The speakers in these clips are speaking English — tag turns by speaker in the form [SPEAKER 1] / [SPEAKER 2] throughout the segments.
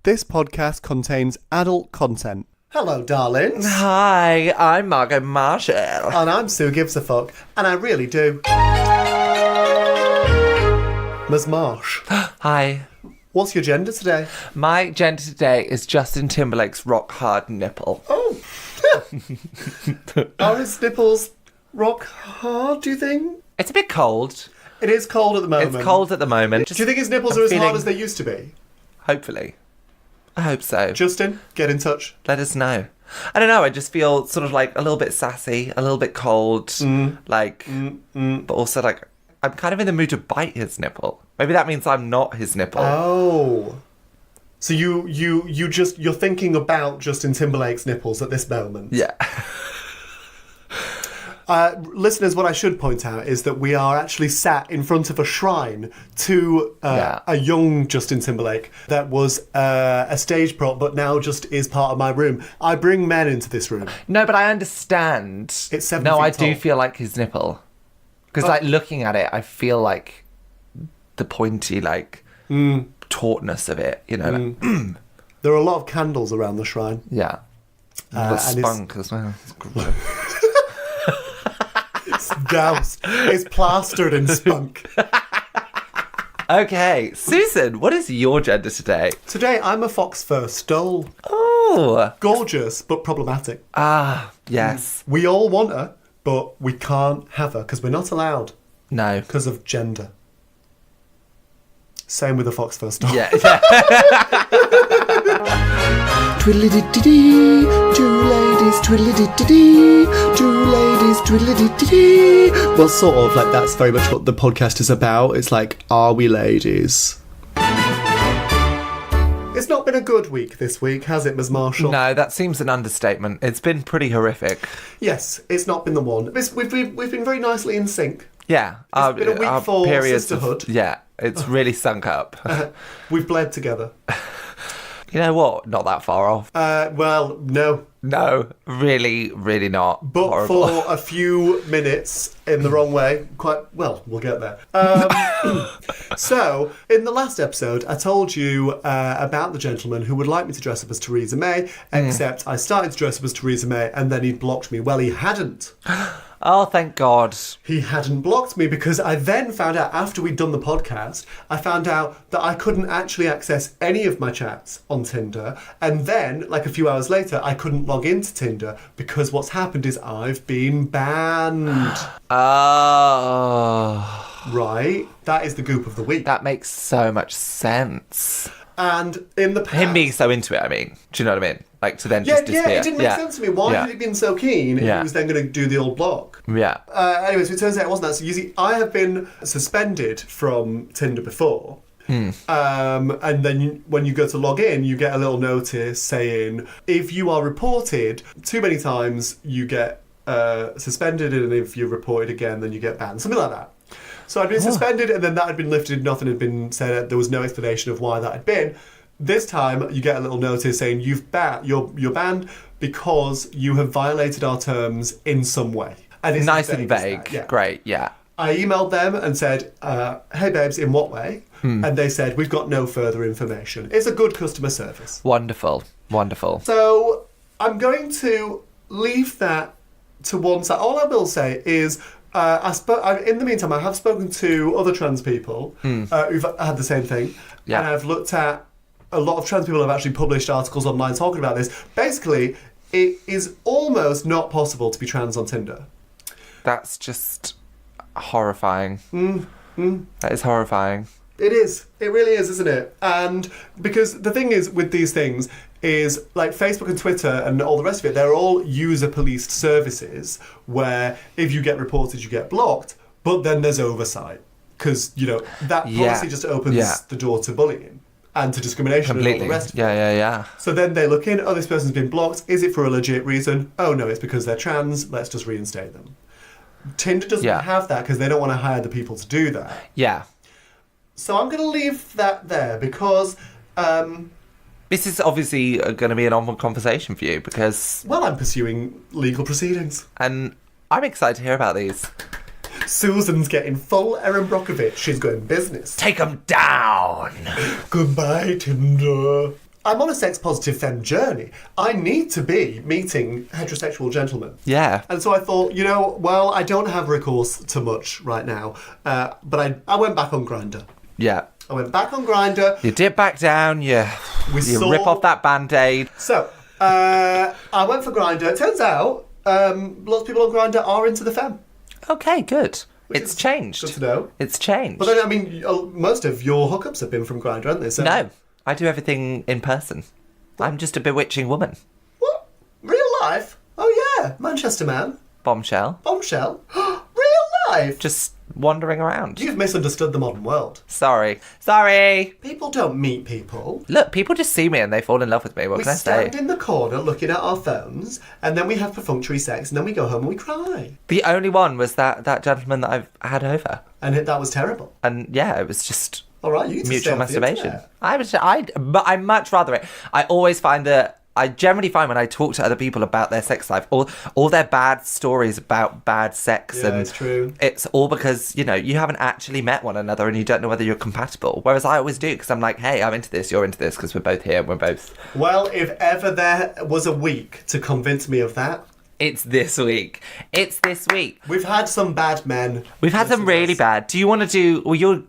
[SPEAKER 1] This podcast contains adult content. Hello, darlings.
[SPEAKER 2] Hi, I'm Margo Marshall.
[SPEAKER 1] And I'm Sue Gives a Fuck, and I really do. Ms. Marsh,
[SPEAKER 2] Hi.
[SPEAKER 1] what's your gender today?
[SPEAKER 2] My gender today is Justin Timberlake's rock hard nipple.
[SPEAKER 1] Oh. Are his nipples rock hard, do you think?
[SPEAKER 2] It's a bit cold.
[SPEAKER 1] It is cold at the moment.
[SPEAKER 2] It's cold at the moment.
[SPEAKER 1] Do you think his nipples are as hard as they used to be?
[SPEAKER 2] Hopefully. I hope so.
[SPEAKER 1] Justin, get in touch.
[SPEAKER 2] Let us know. I don't know, I just feel sort of like a little bit sassy, a little bit cold, but also like I'm kind of in the mood to bite his nipple. Maybe that means I'm not his nipple.
[SPEAKER 1] Oh. So you're thinking about Justin Timberlake's nipples at this moment?
[SPEAKER 2] Yeah.
[SPEAKER 1] Listeners, what I should point out is that we are actually sat in front of a shrine to a young Justin Timberlake that was a stage prop, but now just is part of my room. I bring men into this room.
[SPEAKER 2] No, but I understand.
[SPEAKER 1] It's 7
[SPEAKER 2] No,
[SPEAKER 1] feet
[SPEAKER 2] I
[SPEAKER 1] tall.
[SPEAKER 2] do feel like his nipple. Because, like, looking at it, I feel like the pointy, like, tautness of it, you know? Like,
[SPEAKER 1] There are a lot of candles around the shrine.
[SPEAKER 2] yeah. The
[SPEAKER 1] and
[SPEAKER 2] spunk as well. It's gross.
[SPEAKER 1] It's doused. It's plastered in spunk.
[SPEAKER 2] Okay, Susan, what is your gender today?
[SPEAKER 1] Today, I'm a fox fur stole.
[SPEAKER 2] Oh.
[SPEAKER 1] Gorgeous, but problematic.
[SPEAKER 2] Ah, yes.
[SPEAKER 1] We all want her, but we can't have her because we're not allowed
[SPEAKER 2] No.
[SPEAKER 1] because of gender. Same with the fox fur stole.
[SPEAKER 2] Yeah.
[SPEAKER 1] Twiddly-dee-dee-dee, two ladies, twiddly-dee-dee-dee, two ladies, twiddly-dee-dee-dee. Well, sort of, like, that's very much what the podcast is about. It's like, are we ladies? It's not been a good week this week, has it, Ms. Marshall?
[SPEAKER 2] No, that seems an understatement. It's been pretty horrific.
[SPEAKER 1] Yes, it's not been the one. We've been very nicely in sync.
[SPEAKER 2] Yeah.
[SPEAKER 1] It's been a week for
[SPEAKER 2] periods
[SPEAKER 1] sisterhood.
[SPEAKER 2] Yeah, it's really sunk up.
[SPEAKER 1] We've bled together.
[SPEAKER 2] You know what? Not that far off.
[SPEAKER 1] Well, no.
[SPEAKER 2] No, really, really not.
[SPEAKER 1] But
[SPEAKER 2] horrible.
[SPEAKER 1] for a few minutes in the wrong way, quite well, we'll get there. So, in the last episode, I told you about the gentleman who would like me to dress up as Theresa May, except I started to dress up as Theresa May and then he blocked me. Well, he hadn't.
[SPEAKER 2] Oh, thank God.
[SPEAKER 1] He hadn't blocked me because I then found out, after we'd done the podcast, I found out that I couldn't actually access any of my chats on Tinder. And then, like a few hours later, I couldn't log into Tinder because what's happened is I've been banned.
[SPEAKER 2] Oh.
[SPEAKER 1] Right? That is the goop of the week.
[SPEAKER 2] That makes so much sense.
[SPEAKER 1] And in the past...
[SPEAKER 2] Him being so into it, I mean. Do you know what I mean? Like, to then just disappear.
[SPEAKER 1] Yeah, it didn't make sense to me. Why had he been so keen if he was then going to do the old block?
[SPEAKER 2] Yeah.
[SPEAKER 1] Anyway, so it turns out it wasn't that. So you see, I have been suspended from Tinder before. And then when you go to log in, you get a little notice saying, if you are reported too many times, you get suspended, and if you're reported again, then you get banned. Something like that. So I'd been suspended, and then that had been lifted, nothing had been said, there was no explanation of why that had been. This time, you get a little notice saying you're banned because you have violated our terms in some way. And it's
[SPEAKER 2] Nice
[SPEAKER 1] as
[SPEAKER 2] and
[SPEAKER 1] as
[SPEAKER 2] vague.
[SPEAKER 1] that, yeah.
[SPEAKER 2] Great, yeah.
[SPEAKER 1] I emailed them and said, hey babes, in what way? And they said, we've got no further information. It's a good customer service.
[SPEAKER 2] Wonderful. Wonderful.
[SPEAKER 1] So I'm going to leave that to one side. All I will say is, in the meantime, I have spoken to other trans people who've had the same thing.
[SPEAKER 2] Yeah.
[SPEAKER 1] And I've looked at a lot of trans people have actually published articles online talking about this. Basically, it is almost not possible to be trans on Tinder.
[SPEAKER 2] That's just horrifying. That is horrifying.
[SPEAKER 1] It is. It really is, isn't it? And because the thing is with these things is, like, Facebook and Twitter and all the rest of it, they're all user-policed services where if you get reported, you get blocked, but then there's oversight. Because, you know, that policy just opens the door to bullying and to discrimination and all the rest of it.
[SPEAKER 2] Yeah.
[SPEAKER 1] So then they look in, oh, this person's been blocked. Is it for a legit reason? Oh, no, it's because they're trans. Let's just reinstate them. Tinder doesn't have that because they don't want to hire the people to do that.
[SPEAKER 2] Yeah.
[SPEAKER 1] So I'm going to leave that there because...
[SPEAKER 2] this is obviously going to be an onward conversation for you because...
[SPEAKER 1] Well, I'm pursuing legal proceedings.
[SPEAKER 2] And I'm excited to hear about these.
[SPEAKER 1] Susan's getting full Erin Brockovich. She's going business.
[SPEAKER 2] Take them down!
[SPEAKER 1] Goodbye, Tinder. I'm on a sex-positive femme journey. I need to be meeting heterosexual gentlemen.
[SPEAKER 2] Yeah.
[SPEAKER 1] And so I thought, I don't have recourse to much right now. But I went back on Grindr.
[SPEAKER 2] Yeah.
[SPEAKER 1] I went back on Grindr.
[SPEAKER 2] You dip back down, you rip off that Band-Aid.
[SPEAKER 1] So, I went for Grindr. It turns out, lots of people on Grindr are into the femme.
[SPEAKER 2] Okay, good. It's changed.
[SPEAKER 1] Good to know.
[SPEAKER 2] It's changed.
[SPEAKER 1] But then, I mean, most of your hookups have been from Grindr, haven't they? So,
[SPEAKER 2] No, I do everything in person. I'm just a bewitching woman.
[SPEAKER 1] What? Real life? Oh, yeah. Manchester man.
[SPEAKER 2] Bombshell.
[SPEAKER 1] Bombshell. Real life.
[SPEAKER 2] Just wandering around.
[SPEAKER 1] You've misunderstood the modern world.
[SPEAKER 2] Sorry.
[SPEAKER 1] People don't meet people.
[SPEAKER 2] Look, people just see me and they fall in love with me. What
[SPEAKER 1] We
[SPEAKER 2] can I say?
[SPEAKER 1] stand in the corner looking at our phones, and then we have perfunctory sex, and then we go home and we cry.
[SPEAKER 2] The only one was that gentleman that I've had over.
[SPEAKER 1] And that was terrible.
[SPEAKER 2] And yeah, it was just
[SPEAKER 1] All right, you need to stay
[SPEAKER 2] mutual
[SPEAKER 1] off the
[SPEAKER 2] masturbation.
[SPEAKER 1] internet.
[SPEAKER 2] But I much rather it. I always find that I generally find when I talk to other people about their sex life, all their bad stories about bad sex,
[SPEAKER 1] Yeah,
[SPEAKER 2] and
[SPEAKER 1] it's true.
[SPEAKER 2] It's all because you haven't actually met one another and you don't know whether you're compatible. Whereas I always do, because I'm like, hey, I'm into this, you're into this, because we're both here, we're both.
[SPEAKER 1] Well, if ever there was a week to convince me of that,
[SPEAKER 2] It's this week. It's this week.
[SPEAKER 1] we've had some bad men.
[SPEAKER 2] We've had some
[SPEAKER 1] listen to
[SPEAKER 2] really
[SPEAKER 1] us.
[SPEAKER 2] bad. Do you want to do? Well,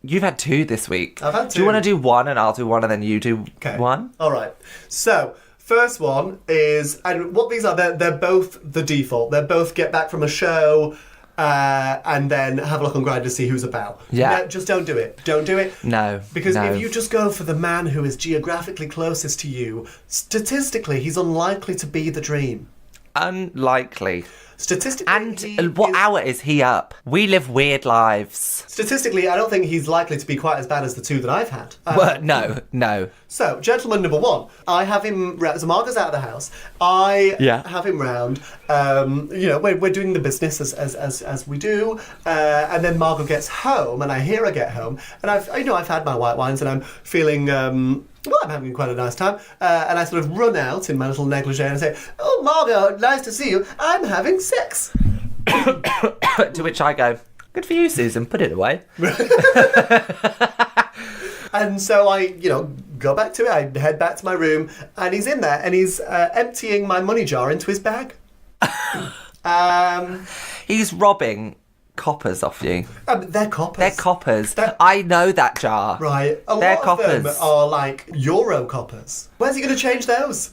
[SPEAKER 2] you've had two this week.
[SPEAKER 1] I've had
[SPEAKER 2] Do you
[SPEAKER 1] two.
[SPEAKER 2] want to do one and I'll do one and then you do
[SPEAKER 1] Okay.
[SPEAKER 2] one?
[SPEAKER 1] All right. So, first one is, and what these are, they're both the default. They're both get back from a show and then have a look on Grindr to see who's about.
[SPEAKER 2] Yeah.
[SPEAKER 1] No, just don't do it. Don't do it.
[SPEAKER 2] No.
[SPEAKER 1] Because
[SPEAKER 2] no.
[SPEAKER 1] if you just go for the man who is geographically closest to you, statistically, he's unlikely to be the dream.
[SPEAKER 2] Unlikely.
[SPEAKER 1] Statistically,
[SPEAKER 2] And what hour is he up? We live weird lives.
[SPEAKER 1] Statistically, I don't think he's likely to be quite as bad as the two that I've had.
[SPEAKER 2] Well, no.
[SPEAKER 1] So, gentleman number one, I have him. So Margo's out of the house. I have him round. We're doing the business as we do, and then Margo gets home, and I hear her get home, and I've had my white wines, and I'm feeling. I'm having quite a nice time, and I sort of run out in my little negligee and I say, "Oh, Margo, nice to see you. I'm having sex."
[SPEAKER 2] To which I go, good for you, Susan. Put it away.
[SPEAKER 1] And so I, go back to it. I head back to my room, and he's in there, and he's emptying my money jar into his bag.
[SPEAKER 2] He's robbing coppers off you.
[SPEAKER 1] They're coppers.
[SPEAKER 2] They're coppers. I know that jar.
[SPEAKER 1] Right. A
[SPEAKER 2] They're
[SPEAKER 1] lot
[SPEAKER 2] coppers.
[SPEAKER 1] of them are like Euro coppers. Where's he going to change those?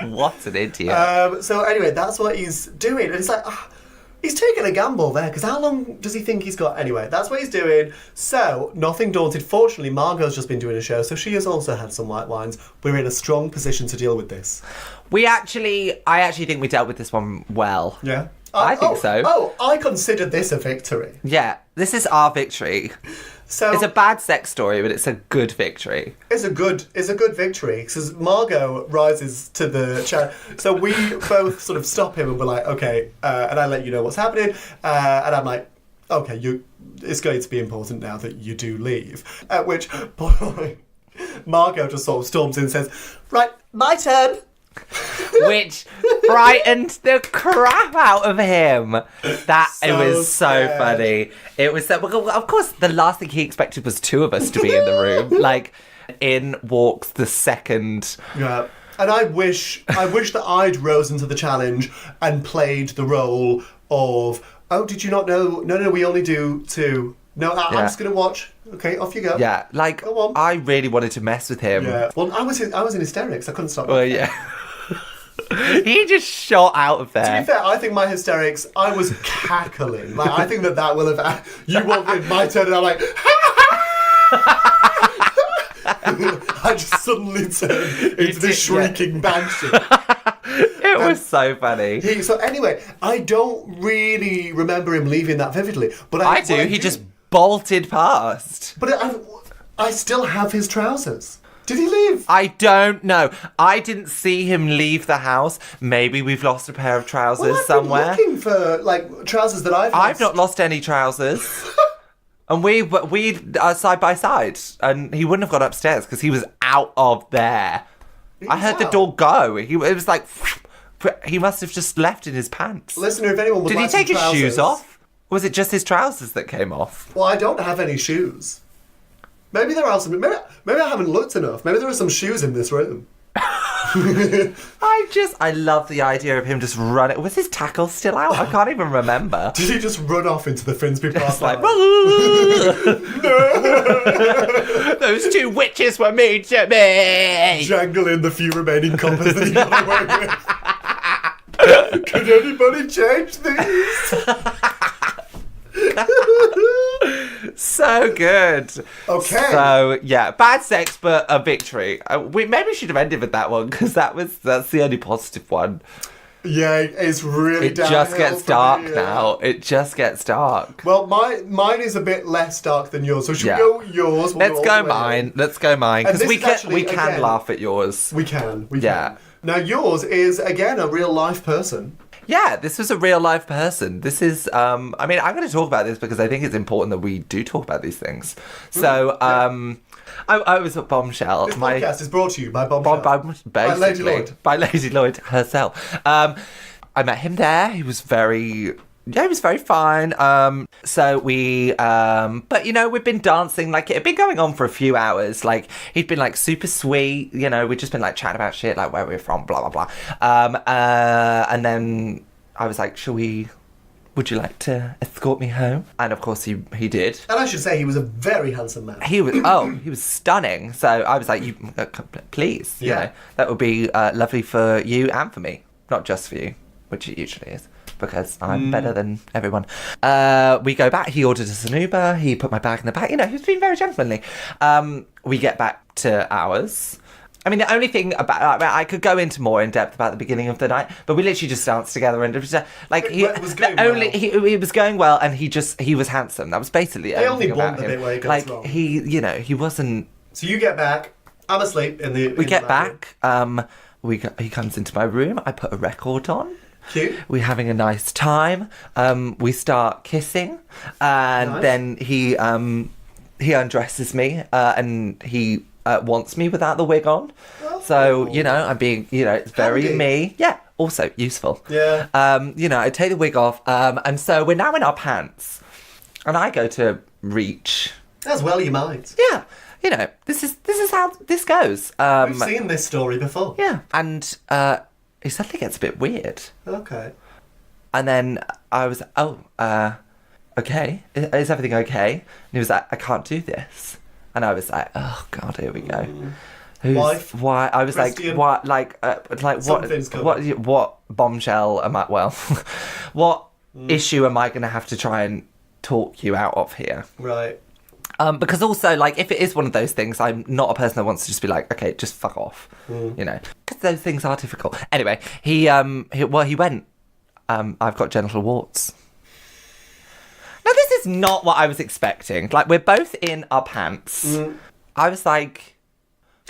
[SPEAKER 2] What an idiot.
[SPEAKER 1] So anyway, that's what he's doing. And it's like, he's taking a gamble there, because how long does he think he's got? Anyway, that's what he's doing. So, nothing daunted. Fortunately, Margot's just been doing a show, so she has also had some white wines. We're in a strong position to deal with this.
[SPEAKER 2] I actually think we dealt with this one well.
[SPEAKER 1] Yeah?
[SPEAKER 2] I think so.
[SPEAKER 1] Oh, I considered this a victory.
[SPEAKER 2] Yeah, this is our victory.
[SPEAKER 1] So
[SPEAKER 2] It's a bad sex story, but it's a good victory.
[SPEAKER 1] It's a good victory, because Margo rises to the challenge. So we both sort of stop him and we're like, okay, and I let you know what's happening, and I'm like, okay, it's going to be important now that you do leave. At which point, Margo just sort of storms in and says, right, my turn.
[SPEAKER 2] Which frightened the crap out of him. It was so
[SPEAKER 1] scared.
[SPEAKER 2] funny. It was so. Of course, the last thing he expected was two of us to be in the room. Like, in walks the second.
[SPEAKER 1] Yeah. And I wish that I'd risen to the challenge and played the role of, oh, did you not know? No, we only do two. No, I'm just going to watch. Okay, off you go.
[SPEAKER 2] Yeah, like,
[SPEAKER 1] Go on.
[SPEAKER 2] I really wanted to mess with him.
[SPEAKER 1] Yeah. Well, I was in hysterics. I couldn't stop.
[SPEAKER 2] Well, yeah. He just shot out of
[SPEAKER 1] To
[SPEAKER 2] there.
[SPEAKER 1] be fair, I think my hysterics, I was cackling. Like, I think that will have... You walk in, my turn, and I'm like... I just suddenly turned into this shrieking banshee.
[SPEAKER 2] It was so funny.
[SPEAKER 1] So anyway, I don't really remember him leaving that vividly. But
[SPEAKER 2] I do. He just bolted past.
[SPEAKER 1] But I still have his trousers. Did he leave?
[SPEAKER 2] I don't know. I didn't see him leave the house. Maybe we've lost a pair of trousers
[SPEAKER 1] Well, I've
[SPEAKER 2] somewhere.
[SPEAKER 1] been looking for, like, trousers that I've lost.
[SPEAKER 2] I've not lost any trousers. And we are side by side. And he wouldn't have gone upstairs because he was out of there. I heard the
[SPEAKER 1] out?
[SPEAKER 2] door go. It was like... He must have just left in his pants.
[SPEAKER 1] Listener, if anyone would
[SPEAKER 2] Did he
[SPEAKER 1] like some
[SPEAKER 2] take his shoes
[SPEAKER 1] trousers-
[SPEAKER 2] off? Or was it just his trousers that came off?
[SPEAKER 1] Well, I don't have any shoes. Maybe there are some... Maybe I haven't looked enough. Maybe there are some shoes in this room.
[SPEAKER 2] I love the idea of him just running. Was his tackle still out? I can't even remember.
[SPEAKER 1] Did he just run off into the Finsbury Park?
[SPEAKER 2] It's like, those two witches were mean to me.
[SPEAKER 1] Jangling the few remaining coppers that he got away with. Could anybody change these?
[SPEAKER 2] So good.
[SPEAKER 1] Okay.
[SPEAKER 2] So yeah, bad sex, but a victory. We maybe should have ended with that one because that's the only positive one.
[SPEAKER 1] Yeah, it's really
[SPEAKER 2] It just gets dark now. It just gets dark.
[SPEAKER 1] Well, mine is a bit less dark than yours. So should we go yours?
[SPEAKER 2] Let's go mine. Let's go mine because we can
[SPEAKER 1] again,
[SPEAKER 2] laugh at yours.
[SPEAKER 1] We can.
[SPEAKER 2] Yeah.
[SPEAKER 1] Now yours is again a real life person.
[SPEAKER 2] Yeah, this was a real life person. This is, I mean, I'm going to talk about this because I think it's important that we do talk about these things. So, I was at Bombshell.
[SPEAKER 1] This podcast is brought to you by Bombshell.
[SPEAKER 2] By
[SPEAKER 1] Lady Lloyd.
[SPEAKER 2] By Lady Lloyd herself. I met him there. He was very fine. So we, but you know, we've been dancing, like, it had been going on for a few hours. Like, he'd been, like, super sweet, you know, we'd just been, like, chatting about shit, like, where we're from, blah, blah, blah. And then I was like, would you like to escort me home? And of course he did.
[SPEAKER 1] And I should say he was a very handsome man.
[SPEAKER 2] He was stunning. So I was like, please, you know, that would be lovely for you and for me, not just for you, which it usually is. Because I'm better than everyone. We go back. He ordered us an Uber. He put my bag in the back. You know, he's been very gentlemanly. We get back to ours. I mean, the only thing about... I could go into more in depth about the beginning of the night, but we literally just danced together. And it was like... He was going well, and he was handsome. That was basically the only thing about him. The bit where he goes wrong. He wasn't...
[SPEAKER 1] So you get back. I'm asleep in the...
[SPEAKER 2] We get back. He comes into my room. I put a record on.
[SPEAKER 1] Cute.
[SPEAKER 2] We're having a nice time. We start kissing, and then he undresses me, and he wants me without the wig on. Oh. So you know, I'm being, you know, it's very
[SPEAKER 1] handy.
[SPEAKER 2] me. Yeah. Also useful.
[SPEAKER 1] Yeah.
[SPEAKER 2] You know, I take the wig off, and so we're now in our pants, and I go to reach.
[SPEAKER 1] As well you might.
[SPEAKER 2] Yeah. You know, this is how this goes.
[SPEAKER 1] We've seen this story before.
[SPEAKER 2] Yeah. And it suddenly gets a bit weird.
[SPEAKER 1] Okay.
[SPEAKER 2] And then I was, okay, is everything okay? And he was like, I can't do this. And I was like, oh God, here we go. Why? I was
[SPEAKER 1] Christian.
[SPEAKER 2] like, what? What bombshell am I? Well, what issue am I going to have to try and talk you out of here?
[SPEAKER 1] Right.
[SPEAKER 2] Because also, like, if it is one of those things, I'm not a person that wants to just be like, okay, just fuck off, you know, because those things are difficult. Anyway, he went, I've got genital warts. Now, this is not what I was expecting. Like, we're both in our pants. I was like,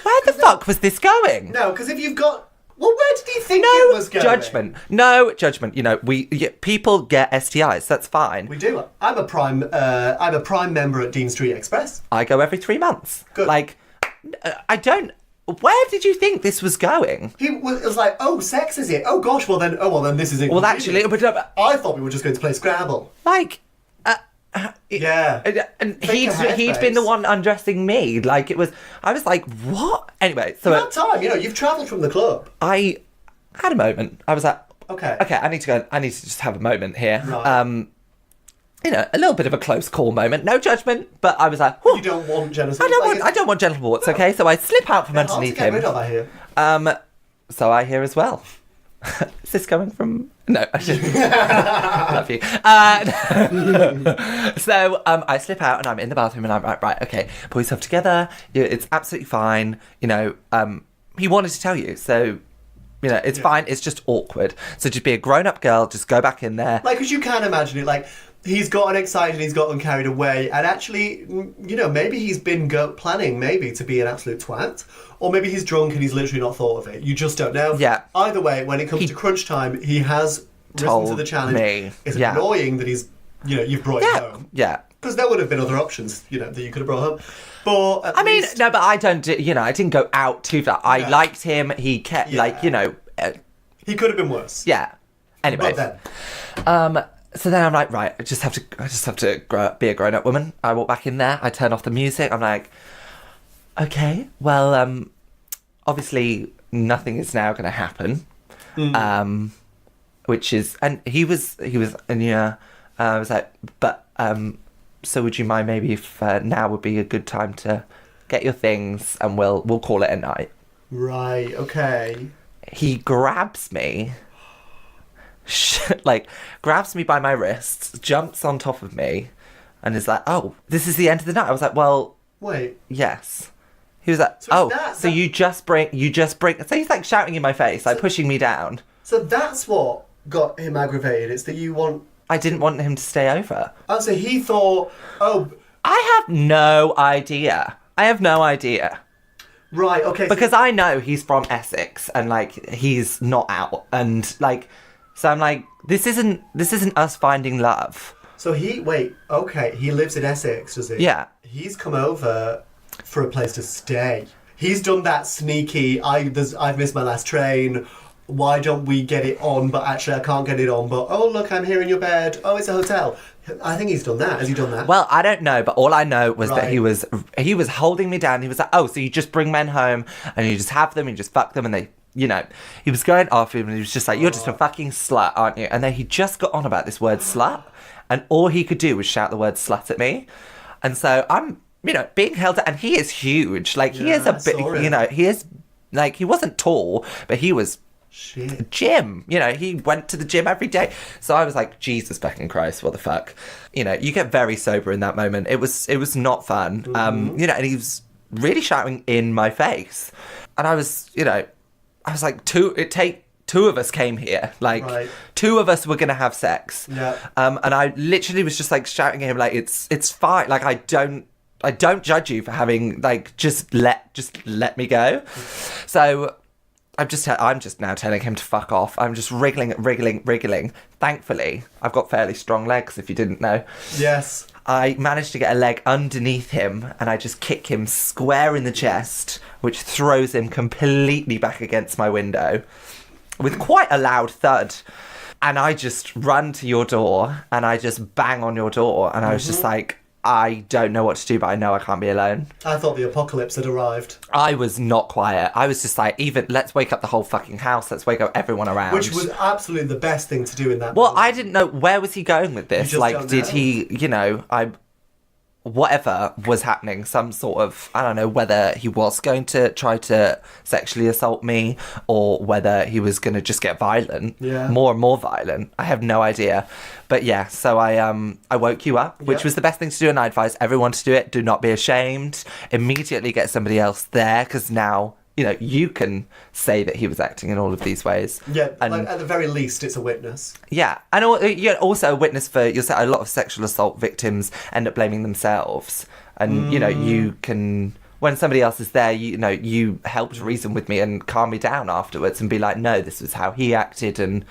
[SPEAKER 2] where the fuck was this going?
[SPEAKER 1] No, because if you've got... Well, where did he think it was going?
[SPEAKER 2] No judgment. You know, people get STIs. That's fine.
[SPEAKER 1] We do. I'm a prime member at Dean Street Express.
[SPEAKER 2] I go every 3 months.
[SPEAKER 1] Good.
[SPEAKER 2] Like, I don't... Where did you think this was going?
[SPEAKER 1] He was like, oh, sex is it? Oh, gosh, well then this is inconvenient.
[SPEAKER 2] Well, actually...
[SPEAKER 1] I thought we were just going to play Scrabble.
[SPEAKER 2] Like...
[SPEAKER 1] yeah.
[SPEAKER 2] And he'd been the one undressing me. Like, it was... I was like, what? Anyway, so...
[SPEAKER 1] You had time, you know, you've travelled from the club.
[SPEAKER 2] I had a moment. I was like...
[SPEAKER 1] Okay,
[SPEAKER 2] I need to just have a moment here.
[SPEAKER 1] Right.
[SPEAKER 2] You know, a little bit of a close call moment. No judgment, but I was like...
[SPEAKER 1] You don't want genital...
[SPEAKER 2] I don't want genital warts, okay? So I slip out from underneath him.
[SPEAKER 1] Hard to get rid of, I hear.
[SPEAKER 2] So I hear as well. Is this coming from... No, I shouldn't. Love you. So I slip out and I'm in the bathroom and I'm like, right, okay, pull yourself together. It's absolutely fine. You know, he wanted to tell you, so... You know, it's fine. It's just awkward. So just be a grown-up girl. Just go back in there.
[SPEAKER 1] Like, because you can imagine it. Like, he's gotten excited, he's gotten carried away, and actually, you know, maybe he's been planning maybe to be an absolute twat, or maybe he's drunk and he's literally not thought of it. You just don't know.
[SPEAKER 2] Yeah.
[SPEAKER 1] Either way, when it comes to crunch time, he has risen to the challenge. It's annoying that he's, you know, you've brought him home.
[SPEAKER 2] Yeah.
[SPEAKER 1] Because there would have been other options, you know, that you could have brought home. But
[SPEAKER 2] I mean, no, but I don't, you know, I didn't go out too far. I liked him. He kept, like, you know.
[SPEAKER 1] He could have been worse.
[SPEAKER 2] Yeah. Anyway.
[SPEAKER 1] But then.
[SPEAKER 2] So then I'm like, right, I just have to be a grown-up woman. I walk back in there. I turn off the music. I'm like, okay, well, obviously nothing is now going to happen. Which is, and he was, and yeah, I was like, but, so would you mind maybe if now would be a good time to get your things and we'll call it a night.
[SPEAKER 1] Right, okay.
[SPEAKER 2] He grabs me, like, grabs me by my wrists, jumps on top of me, and is like, oh, this is the end of the night. I was like, well...
[SPEAKER 1] Wait.
[SPEAKER 2] Yes. He was like, so you just bring... So he's, like, shouting in my face, like, pushing me down.
[SPEAKER 1] So that's what got him aggravated. It's that you want...
[SPEAKER 2] I didn't want him to stay over.
[SPEAKER 1] Oh, so he thought, oh...
[SPEAKER 2] I have no idea.
[SPEAKER 1] Right, okay.
[SPEAKER 2] Because I know he's from Essex and, like, he's not out. And, like, so I'm like, this isn't us finding love.
[SPEAKER 1] So he lives in Essex, does he?
[SPEAKER 2] Yeah.
[SPEAKER 1] He's come over for a place to stay. He's done that sneaky, I've missed my last train, why don't we get it on, but actually I can't get it on, but oh look, I'm here in your bed, oh it's a hotel. I think he's done that. Has he done that?
[SPEAKER 2] Well, I don't know, but all I know was that he was holding me down. He was like, oh, so you just bring men home and you just have them and you just fuck them and they, you know, he was going off him and he was just like, you're just a fucking slut, aren't you? And then he just got on about this word slut and all he could do was shout the word slut at me. And so I'm, you know, being held down, and he is huge. Like, he is a bit, you know, he is, like, he wasn't tall, but he was gym, you know, he went to the gym every day. So I was like, Jesus fucking Christ, what the fuck? You know, you get very sober in that moment. It was not fun.
[SPEAKER 1] Mm-hmm.
[SPEAKER 2] You know, and he was really shouting in my face. And I was, you know, I was like, two of us came here. Like, two of us were going to have sex.
[SPEAKER 1] Yeah.
[SPEAKER 2] And I literally was just like shouting at him, like, it's fine. Like, I don't judge you for having, like, just let me go. So I'm just now telling him to fuck off. I'm just wriggling. Thankfully, I've got fairly strong legs, if you didn't know.
[SPEAKER 1] Yes.
[SPEAKER 2] I managed to get a leg underneath him, and I just kick him square in the chest, which throws him completely back against my window with quite a loud thud. And I just run to your door, and I just bang on your door, and I was just like, I don't know what to do, but I know I can't be alone.
[SPEAKER 1] I thought the apocalypse had arrived.
[SPEAKER 2] I was not quiet. I was just like, let's wake up the whole fucking house. Let's wake up everyone around.
[SPEAKER 1] Which was absolutely the best thing to do in that
[SPEAKER 2] Well,
[SPEAKER 1] moment.
[SPEAKER 2] I didn't know, where was he going with this? Like, did he, you know, whatever was happening, some sort of, I don't know whether he was going to try to sexually assault me or whether he was going to just get violent, more and more violent. I have no idea. But yeah, so I woke you up, which was the best thing to do, and I advise everyone to do it. Do not be ashamed. Immediately get somebody else there, because now, you know, you can say that he was acting in all of these ways.
[SPEAKER 1] Yeah, and like, at the very least, it's a witness.
[SPEAKER 2] Yeah, and you're also a witness for, you'll say a lot of sexual assault victims end up blaming themselves. And, you know, you can, when somebody else is there, you know, you helped reason with me and calm me down afterwards and be like, no, this was how he acted, and,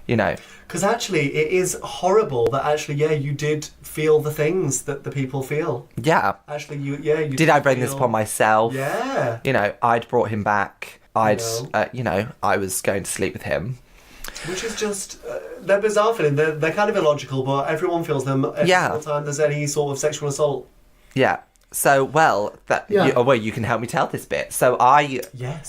[SPEAKER 2] you know.
[SPEAKER 1] Because actually, it is horrible that actually, you did feel the things that the people feel.
[SPEAKER 2] Yeah.
[SPEAKER 1] Actually, you
[SPEAKER 2] did I bring this upon myself?
[SPEAKER 1] Yeah.
[SPEAKER 2] You know, I'd brought him back. You know, I was going to sleep with him.
[SPEAKER 1] Which is just, they're bizarre feeling. They're kind of illogical, but everyone feels them every single time there's any sort of sexual assault.
[SPEAKER 2] Yeah. So, you can help me tell this bit. So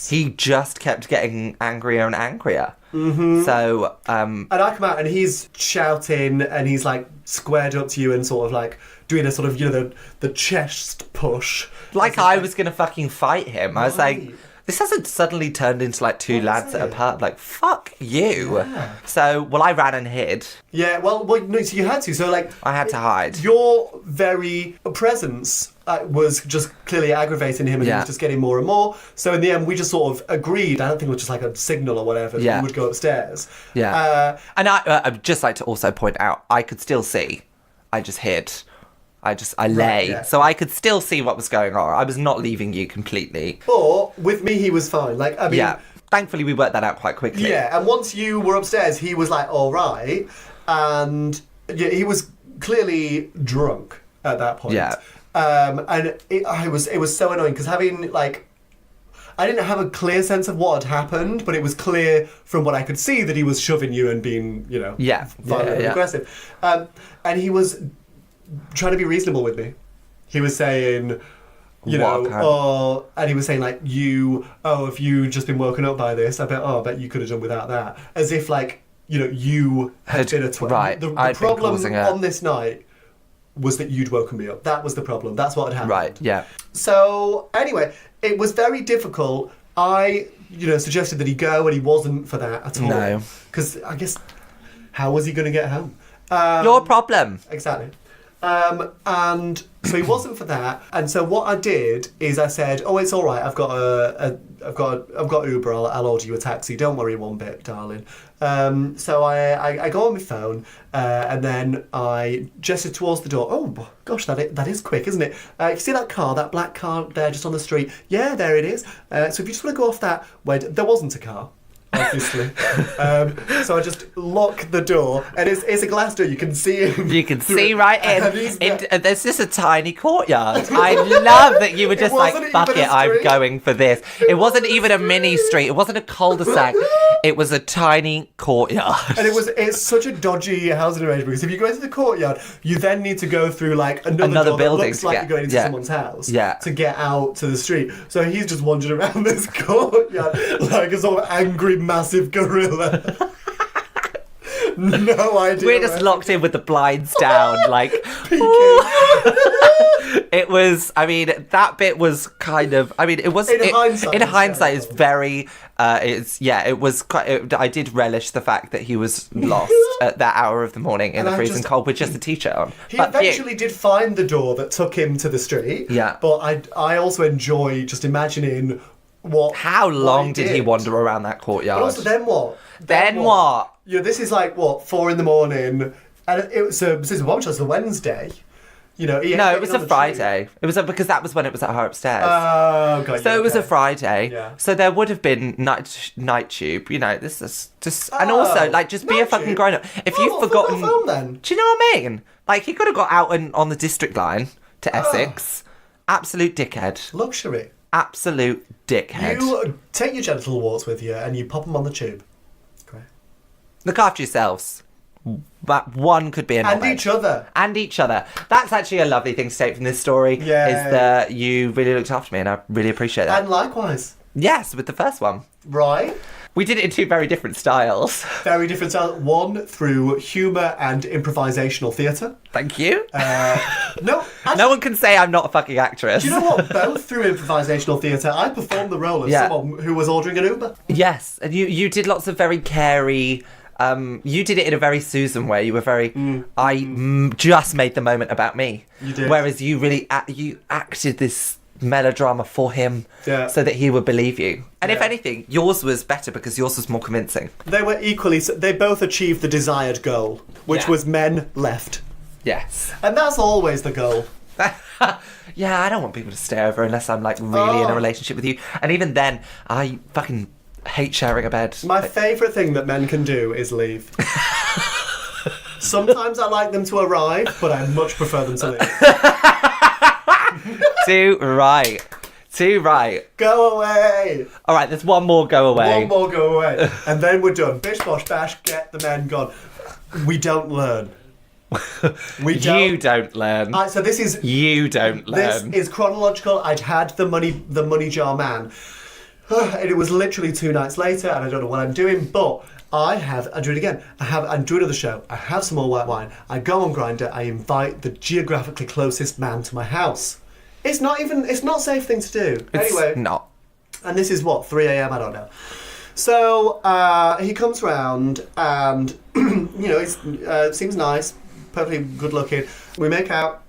[SPEAKER 2] he just kept getting angrier and angrier. Mm-hmm. So, and
[SPEAKER 1] I come out and he's shouting and he's like squared up to you and sort of like doing a sort of, you know, the chest push.
[SPEAKER 2] Like I was going to fucking fight him. I was like, this hasn't suddenly turned into like two lads at a pub. Like, fuck you. Yeah. So, I ran and hid.
[SPEAKER 1] Yeah, well, no, so you had to. So, like,
[SPEAKER 2] I had to hide.
[SPEAKER 1] Your very presence was just clearly aggravating him, and he was just getting more and more. So, in the end, we just sort of agreed. I don't think it was just like a signal or whatever. That we would go upstairs.
[SPEAKER 2] Yeah. And I'd just like to also point out, I could still see. I just hid. I lay, so I could still see what was going on. I was not leaving you completely.
[SPEAKER 1] But with me, he was fine. Like, I mean,
[SPEAKER 2] thankfully we worked that out quite quickly.
[SPEAKER 1] Yeah, and once you were upstairs, he was like, all right, and he was clearly drunk at that point.
[SPEAKER 2] Yeah.
[SPEAKER 1] And it was so annoying because having like, I didn't have a clear sense of what had happened, but it was clear from what I could see that he was shoving you and being, you know, violent and aggressive. And he was trying to be reasonable with me. He was saying, You know, and he was saying like, if you just been woken up by this, I bet you could have done without that. As if like, you know, you had been a twin.
[SPEAKER 2] Right.
[SPEAKER 1] The problem on this night was that you'd woken me up. That was the problem. That's what had happened.
[SPEAKER 2] Right, yeah.
[SPEAKER 1] So anyway, it was very difficult. I, suggested that he go, and he wasn't for that at all.
[SPEAKER 2] No.
[SPEAKER 1] Because I guess, how was he going to get home?
[SPEAKER 2] Your problem.
[SPEAKER 1] Exactly. And so he wasn't for that. And so what I did is I said, "Oh, it's all right. I've got Uber. I'll order you a taxi. Don't worry one bit, darling." So I go on my phone, and then I gestured towards the door. Oh gosh, that is quick, isn't it? You see that car, that black car there, just on the street? Yeah, there it is. So if you just want to go off that way, there wasn't a car. Obviously. So I just lock the door, and it's a glass door. You can see him.
[SPEAKER 2] You can see right in. There's just a tiny courtyard. I love that you were just like, fuck it, I'm going for this. It wasn't even a mini street. It wasn't a cul-de-sac. It was a tiny courtyard. And
[SPEAKER 1] it's such a dodgy housing arrangement, because if you go into the courtyard, you then need to go through like another door
[SPEAKER 2] building
[SPEAKER 1] that looks like you're going into someone's house to get out to the street. So he's just wandering around this courtyard like a sort of angry, massive gorilla. No idea.
[SPEAKER 2] We're just locked in with the blinds down, like. It was. I mean, that bit was kind of. I mean, it was. In hindsight, it's very. It was quite. I did relish the fact that he was lost at that hour of the morning in the freezing cold with just a t-shirt on.
[SPEAKER 1] He eventually did find the door that took him to the street.
[SPEAKER 2] Yeah.
[SPEAKER 1] But I also enjoy just imagining.
[SPEAKER 2] How long did he wander around that courtyard?
[SPEAKER 1] But also, then what?
[SPEAKER 2] Then what?
[SPEAKER 1] This is like, 4 a.m, and it was a Wednesday.
[SPEAKER 2] It was a Friday. It was because that was when it was at her upstairs.
[SPEAKER 1] Oh, God.
[SPEAKER 2] So it was a Friday.
[SPEAKER 1] Yeah.
[SPEAKER 2] So there would have been night tube. This is just, and also just be a fucking grown up. If you've forgotten,
[SPEAKER 1] phone, then.
[SPEAKER 2] Do you know what I mean? Like, he could have got out on the district line to Essex. Absolute dickhead.
[SPEAKER 1] Luxury.
[SPEAKER 2] Absolute dickhead.
[SPEAKER 1] You take your genital warts with you and you pop them on the tube. Great.
[SPEAKER 2] Look after yourselves. But one could be an
[SPEAKER 1] And each other.
[SPEAKER 2] And each other. That's actually a lovely thing to take from this story.
[SPEAKER 1] Yeah.
[SPEAKER 2] Is that you really looked after me, and I really appreciate that.
[SPEAKER 1] And likewise.
[SPEAKER 2] Yes, with the first one.
[SPEAKER 1] Right.
[SPEAKER 2] We did it in 2 very different styles.
[SPEAKER 1] Very different styles. One through humour and improvisational theatre.
[SPEAKER 2] Thank you.
[SPEAKER 1] No
[SPEAKER 2] one can say I'm not a fucking actress.
[SPEAKER 1] Do you know what? Both through improvisational theatre, I performed the role of someone who was ordering an Uber.
[SPEAKER 2] Yes, and you did lots of very carey. You did it in a very Susan way. You were very. Just made the moment about me.
[SPEAKER 1] You did.
[SPEAKER 2] Whereas you really you acted this melodrama for him, so that he would believe you. And if anything, yours was better because yours was more convincing.
[SPEAKER 1] They were equally. They both achieved the desired goal, which was men left.
[SPEAKER 2] Yes.
[SPEAKER 1] And that's always the goal.
[SPEAKER 2] Yeah, I don't want people to stay over unless I'm like really in a relationship with you. And even then, I fucking hate sharing a bed.
[SPEAKER 1] My favourite thing that men can do is leave. Sometimes I like them to arrive, but I much prefer them to leave.
[SPEAKER 2] Too right.
[SPEAKER 1] Go away.
[SPEAKER 2] All right, there's one more go away.
[SPEAKER 1] One more go away. And then we're done. Bish, bosh, bash, get the men gone. We don't learn.
[SPEAKER 2] You don't learn.
[SPEAKER 1] So this is...
[SPEAKER 2] You don't learn.
[SPEAKER 1] This is chronological. I'd had the money jar man. And it was literally 2 nights later, and I don't know what I'm doing, but I do it again. I do another show. I have some more white wine. I go on Grindr. I invite the geographically closest man to my house. It's not a safe thing to do. Anyway.
[SPEAKER 2] It's not.
[SPEAKER 1] And this is 3 a.m, I don't know. So, he comes round and, he seems nice, perfectly good looking. We make out.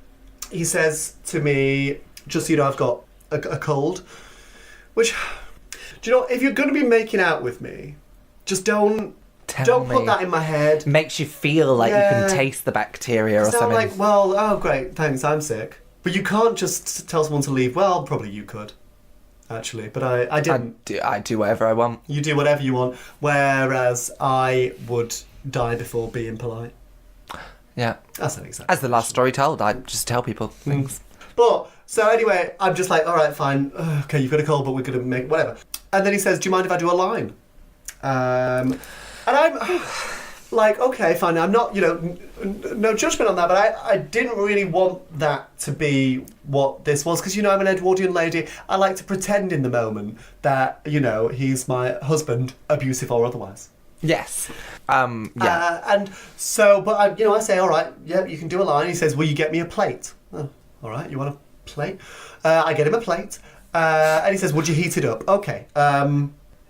[SPEAKER 1] He says to me, just so you know, I've got a cold. Which, do you know, if you're going to be making out with me, just don't put that in my head.
[SPEAKER 2] Makes you feel like you can taste the bacteria or something.
[SPEAKER 1] I'm like, great, thanks, I'm sick. But you can't just tell someone to leave. Well, probably you could, actually. But I didn't.
[SPEAKER 2] I do whatever I want.
[SPEAKER 1] You do whatever you want. Whereas I would die before being polite.
[SPEAKER 2] Yeah.
[SPEAKER 1] That's an example.
[SPEAKER 2] As the last story told, I just tell people things.
[SPEAKER 1] But, so anyway, I'm just like, all right, fine. Okay, you've got a cold, but we're going to whatever. And then he says, do you mind if I do a line? And I'm... like, okay, fine. I'm not, no judgment on that, but I didn't really want that to be what this was, because, I'm an Edwardian lady. I like to pretend in the moment that, he's my husband, abusive or otherwise.
[SPEAKER 2] Yes. Yeah.
[SPEAKER 1] And so, but I say, all right, yeah, you can do a line. He says, will you get me a plate? Oh, all right, you want a plate? I get him a plate. And he says, would you heat it up? Okay.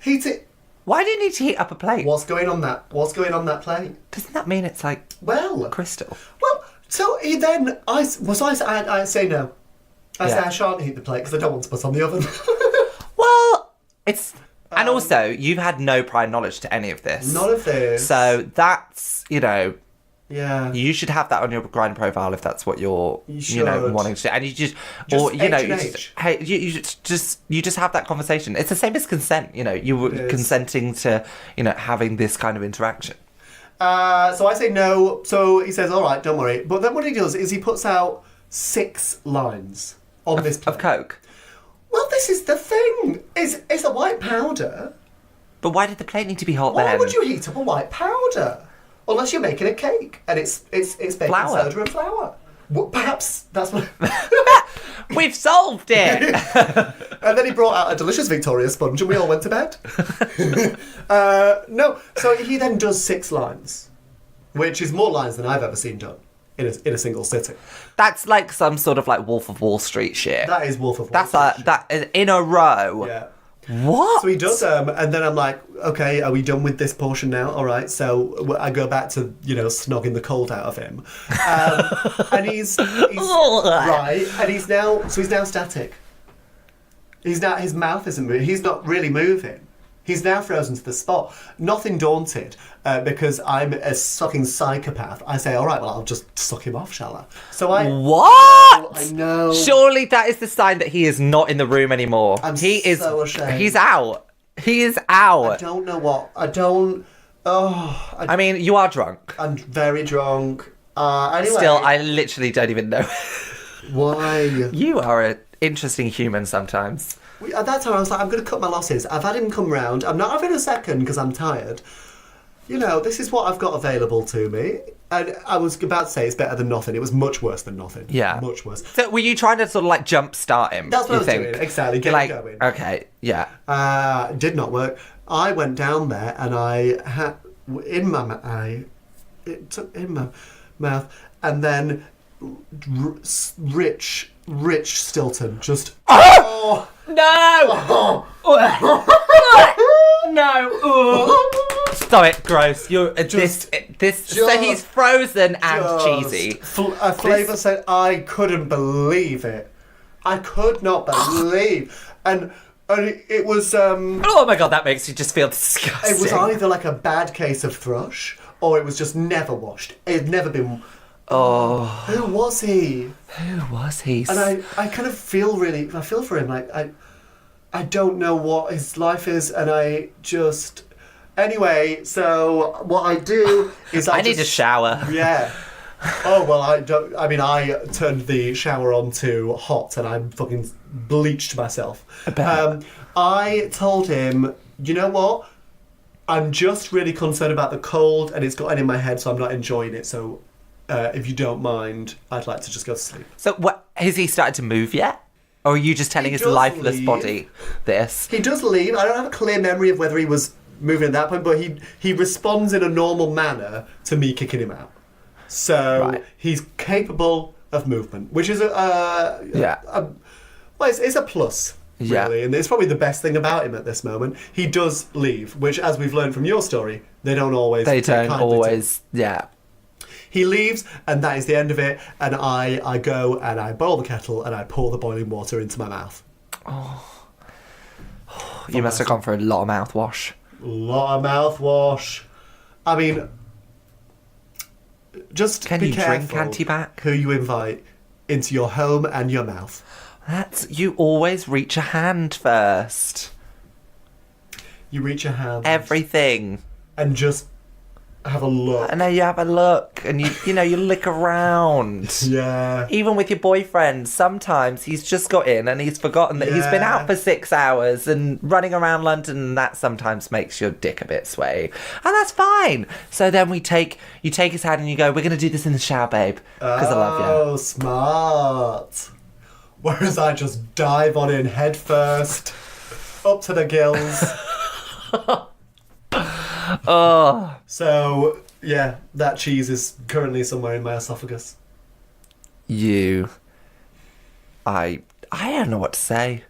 [SPEAKER 1] Heat it.
[SPEAKER 2] Why do you need to heat up a plate?
[SPEAKER 1] What's going on that plate?
[SPEAKER 2] Doesn't that mean it's like crystal?
[SPEAKER 1] Well, so he then I say no. I say I shan't heat the plate because I don't want to put on the oven.
[SPEAKER 2] Well, it's and also you've had no prior knowledge to any of this.
[SPEAKER 1] None of this.
[SPEAKER 2] So that's
[SPEAKER 1] Yeah.
[SPEAKER 2] You should have that on your Grindr profile if that's what you're, wanting to do. And you just or you just have that conversation. It's the same as consent. You were consenting to, having this kind of interaction.
[SPEAKER 1] So I say no. So he says, all right, don't worry. But then what he does is he puts out 6 lines on this plate.
[SPEAKER 2] Of Coke.
[SPEAKER 1] Well, this is the thing. It's a white powder.
[SPEAKER 2] But why did the plate need to be hot then?
[SPEAKER 1] Why would you heat up a white powder? Unless you're making a cake and it's baking soda and flour. Well, perhaps that's what...
[SPEAKER 2] We've solved it!
[SPEAKER 1] And then he brought out a delicious Victoria sponge and we all went to bed. No, so he then does 6 lines, which is more lines than I've ever seen done in a single sitting.
[SPEAKER 2] That's like some sort of like Wolf of Wall Street shit.
[SPEAKER 1] That is Wolf of Wall Street.
[SPEAKER 2] That's that is in a row.
[SPEAKER 1] Yeah.
[SPEAKER 2] What?
[SPEAKER 1] So he does, and then I'm like, okay, are we done with this portion now? All right, so I go back to, snogging the cold out of him. And he's right, and he's now static. His mouth isn't moving, he's not really moving. He's now frozen to the spot. Nothing daunted, because I'm a sucking psychopath. I say, all right, well, I'll just suck him off, shall I? So
[SPEAKER 2] What?
[SPEAKER 1] I know.
[SPEAKER 2] Surely that is the sign that he is not in the room anymore.
[SPEAKER 1] He is so ashamed.
[SPEAKER 2] He's out. He is out.
[SPEAKER 1] I don't know what. I
[SPEAKER 2] mean, you are drunk.
[SPEAKER 1] I'm very drunk. Anyway.
[SPEAKER 2] Still, I literally don't even know.
[SPEAKER 1] Why?
[SPEAKER 2] You are an interesting human sometimes.
[SPEAKER 1] At that time, I was like, I'm going to cut my losses. I've had him come round. I'm not having a second because I'm tired. This is what I've got available to me. And I was about to say it's better than nothing. It was much worse than nothing.
[SPEAKER 2] Yeah.
[SPEAKER 1] Much worse.
[SPEAKER 2] So were you trying to sort of like jumpstart him?
[SPEAKER 1] That's what I was doing. Exactly. Get him going.
[SPEAKER 2] Okay, yeah.
[SPEAKER 1] Did not work. I went down there and I had in my mouth, and then Rich Stilton just...
[SPEAKER 2] Oh! No! No! Stop it, gross. You're so he's frozen and cheesy.
[SPEAKER 1] A flavour said, I couldn't believe it. I could not believe. And it was...
[SPEAKER 2] oh my god, that makes you just feel disgusting.
[SPEAKER 1] It was either like a bad case of thrush, or it was just never washed. It had never been...
[SPEAKER 2] Oh.
[SPEAKER 1] Who was he?
[SPEAKER 2] Who was he?
[SPEAKER 1] And I kind of feel for him. Like, I don't know what his life is, and I just... Anyway, so what I do is
[SPEAKER 2] I need a shower.
[SPEAKER 1] Yeah. Oh, well, I turned the shower on to hot and I fucking bleached myself. I told him, you know what? I'm just really concerned about the cold and it's gotten in my head, so I'm not enjoying it. So if you don't mind, I'd like to just go to sleep.
[SPEAKER 2] So what, has he started to move yet? Or are you just telling his lifeless body this?
[SPEAKER 1] He does leave. I don't have a clear memory of whether he was moving at that point, but he responds in a normal manner to me kicking him out. So he's capable of movement, which is well, it's a plus, really, and it's probably the best thing about him at this moment. He does leave, which, as we've learned from your story, they don't always.
[SPEAKER 2] Yeah.
[SPEAKER 1] He leaves, and that is the end of it. And I go and I boil the kettle and I pour the boiling water into my mouth.
[SPEAKER 2] Oh, you must have gone for a lot of mouthwash.
[SPEAKER 1] Lot of mouthwash. I mean, just be careful
[SPEAKER 2] drink antibac?
[SPEAKER 1] Who you invite into your home and your mouth.
[SPEAKER 2] You always reach a hand first.
[SPEAKER 1] You reach a hand.
[SPEAKER 2] Everything.
[SPEAKER 1] And just have a look.
[SPEAKER 2] And then you have a look, and you lick around.
[SPEAKER 1] Yeah.
[SPEAKER 2] Even with your boyfriend, sometimes he's just got in and he's forgotten that he's been out for 6 hours and running around London, and that sometimes makes your dick a bit sweaty. And that's fine. So then you take his hand and you go, we're going to do this in the shower, babe, because I love you.
[SPEAKER 1] Oh, smart. Whereas I just dive on in head first, up to the gills.
[SPEAKER 2] Oh.
[SPEAKER 1] So, yeah, that cheese is currently somewhere in my esophagus.
[SPEAKER 2] I don't know what to say.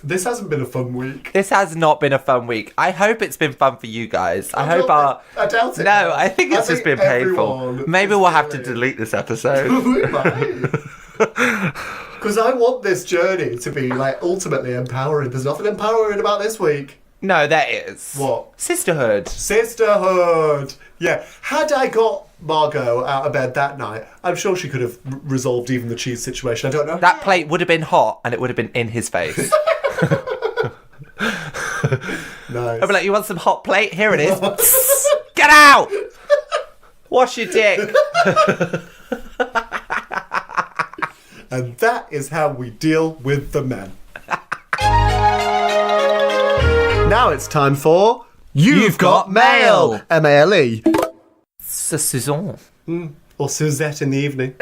[SPEAKER 1] This hasn't been a fun week.
[SPEAKER 2] This has not been a fun week. I hope it's been fun for you guys. I
[SPEAKER 1] doubt it.
[SPEAKER 2] No, I think it's just been painful. Maybe we'll have to delete this episode.
[SPEAKER 1] We might. Because I want this journey to be, like, ultimately empowering. There's nothing empowering about this week.
[SPEAKER 2] No, there is.
[SPEAKER 1] What?
[SPEAKER 2] Sisterhood.
[SPEAKER 1] Yeah. Had I got Margo out of bed that night, I'm sure she could have resolved even the cheese situation. I don't know.
[SPEAKER 2] That plate would have been hot and it would have been in his face.
[SPEAKER 1] Nice.
[SPEAKER 2] I'd be like, you want some hot plate? Here it is. Get out! Wash your dick.
[SPEAKER 1] And that is how we deal with the men. Now it's time for You've Got Mail. M-A-L-E.
[SPEAKER 2] Suzanne.
[SPEAKER 1] Or Suzette in the evening.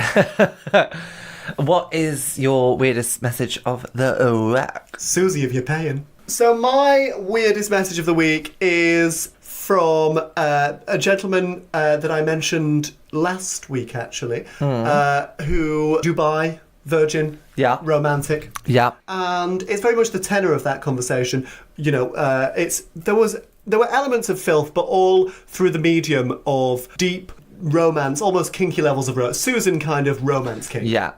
[SPEAKER 2] What is your weirdest message of the week?
[SPEAKER 1] Susie, if you're paying. So my weirdest message of the week is from a gentleman that I mentioned last week, actually, who Dubai, virgin, romantic.
[SPEAKER 2] Yeah.
[SPEAKER 1] And it's very much the tenor of that conversation. You know, there were elements of filth, but all through the medium of deep romance, almost kinky levels of romance. Susan kind of romance kink.
[SPEAKER 2] Yeah.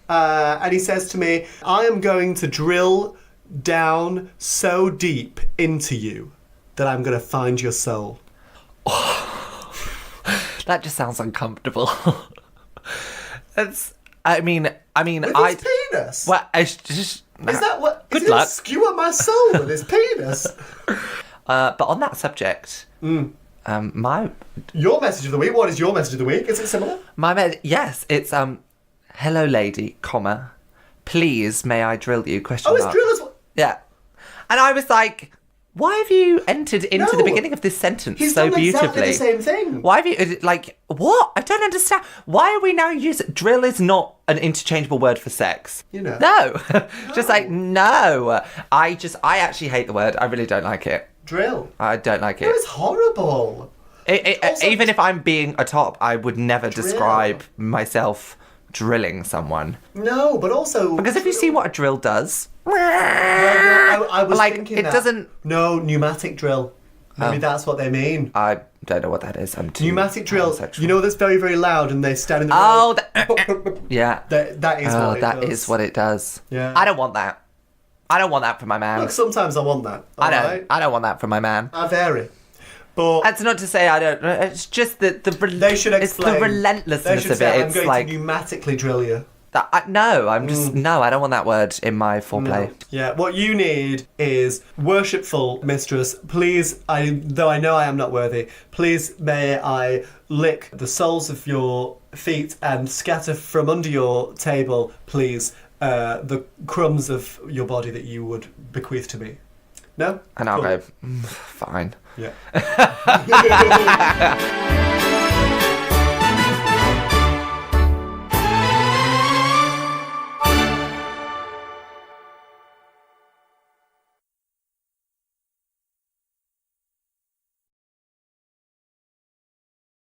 [SPEAKER 1] And he says to me, I am going to drill down so deep into you that I'm going to find your soul.
[SPEAKER 2] That just sounds uncomfortable. With
[SPEAKER 1] his penis?
[SPEAKER 2] Well, it's just...
[SPEAKER 1] Is that what...
[SPEAKER 2] Good
[SPEAKER 1] is
[SPEAKER 2] luck.
[SPEAKER 1] He skewer my soul with his penis?
[SPEAKER 2] But on that subject,
[SPEAKER 1] Your message of the week. What is your message of the week? Is it similar?
[SPEAKER 2] Yes, it's hello lady, comma, please may I drill you? Question
[SPEAKER 1] Oh, it's
[SPEAKER 2] mark.
[SPEAKER 1] drill as well.
[SPEAKER 2] Yeah, and I was like, why have you entered into the beginning of this sentence
[SPEAKER 1] He's
[SPEAKER 2] so
[SPEAKER 1] done
[SPEAKER 2] beautifully?
[SPEAKER 1] exactly the same thing.
[SPEAKER 2] Why have you what? I don't understand. Why are we now using drill? Is not an interchangeable word for sex.
[SPEAKER 1] You know.
[SPEAKER 2] No, just like no. I actually hate the word. I really don't like it.
[SPEAKER 1] Drill.
[SPEAKER 2] I don't like
[SPEAKER 1] It
[SPEAKER 2] it.
[SPEAKER 1] was horrible. Also,
[SPEAKER 2] Even if I'm being a top, I would never describe myself drilling someone.
[SPEAKER 1] No, but also...
[SPEAKER 2] Because if you see what a drill does...
[SPEAKER 1] I was
[SPEAKER 2] like,
[SPEAKER 1] thinking
[SPEAKER 2] it
[SPEAKER 1] that.
[SPEAKER 2] doesn't...
[SPEAKER 1] No, pneumatic drill. Maybe that's what they mean.
[SPEAKER 2] I don't know what that is. I'm too
[SPEAKER 1] Pneumatic drill.
[SPEAKER 2] homosexual.
[SPEAKER 1] You know that's very, very loud and they stand in the
[SPEAKER 2] Oh,
[SPEAKER 1] road.
[SPEAKER 2] yeah.
[SPEAKER 1] That is what it does.
[SPEAKER 2] That is what it does.
[SPEAKER 1] Yeah.
[SPEAKER 2] I don't want that. I don't want that from my man.
[SPEAKER 1] Look, sometimes I want that.
[SPEAKER 2] I don't want that from my man.
[SPEAKER 1] I vary. But
[SPEAKER 2] That's not to say I don't... It's just that
[SPEAKER 1] they should explain.
[SPEAKER 2] It's the relentlessness
[SPEAKER 1] They should
[SPEAKER 2] of
[SPEAKER 1] say,
[SPEAKER 2] it.
[SPEAKER 1] I'm
[SPEAKER 2] It's
[SPEAKER 1] going
[SPEAKER 2] like...
[SPEAKER 1] to pneumatically drill you.
[SPEAKER 2] No, I'm just... No, I don't want that word in my foreplay.
[SPEAKER 1] No. Yeah, what you need is worshipful mistress. Please, though I know I am not worthy, please may I lick the soles of your feet and scatter from under your table, please, the crumbs of your body that you would bequeath to me. No?
[SPEAKER 2] And I'll
[SPEAKER 1] Cool.
[SPEAKER 2] go, fine.
[SPEAKER 1] Yeah.